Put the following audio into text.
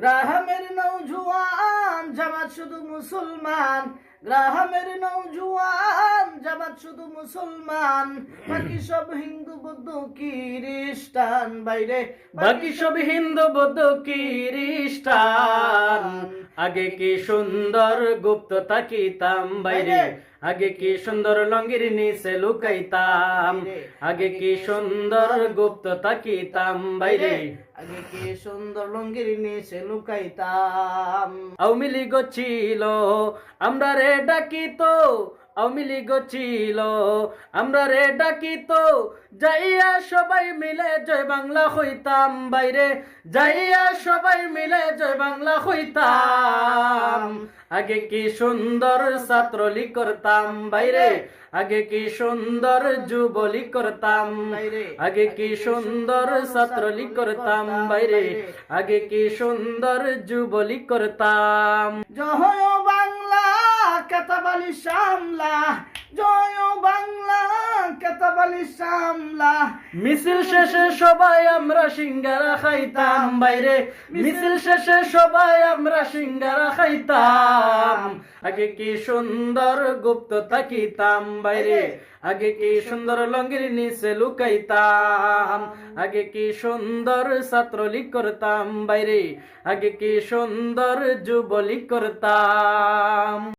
গ্রামের নৌজওয়ান জামাত শুধু মুসলমান, গ্রামের নৌজওয়ান জামাত শুধু মুসলমান, বাকি সব হিন্দু বৌদ্ধ খ্রিস্টান বাইরে, বাকি সব হিন্দু বৌদ্ধ খ্রিস্টান। আগে কি সুন্দর গুপ্ত তাকিতাম বাইরে, আগে কি সুন্দর লঙ্গির নিচে লুকাইতাম, আগে কি সুন্দর গুপ্ত তাকিতাম বাইরে, আগে কি সুন্দর লঙ্গির নিচে লুকাইতাম। আওয়ামী লীগ ছিল আমরা রে ডাকিত, আওয়ামী লীগ ছিল আমরা রে ডাকিত, যাইয়া সবাই মিলে জয় বাংলা হইতাম বাইরে, যাইয়া সবাই মিলে জয় বাংলা হইতাম। আগে কি সুন্দর ছাত্রলীগ করতাম বাইরে, আগে কি সুন্দর যুবলীগ করতাম বাইরে, আগে কি সুন্দর ছাত্রলীগ করতাম বাইরে, আগে কি সুন্দর যুবলীগ করতাম। জয় বাংলা কেতাবালি সামলা, জয় বাংলা কেতাবালি সামলা। মিছিল শেষে সবাই আমরা সিঙ্গারা খাইতাম বাইরে, মিছিল শেষে সবাই আমরা সিঙ্গারা খাইতাম। আগে কি সুন্দর গুপ্ত তাকিতাম বাইরে, আগে কি সুন্দর লঙ্গির নিচে লুকাইতাম, আগে কি সুন্দর ছাত্রলীগ করতাম বাইরে, আগে কি সুন্দর যুবলীগ করতাম।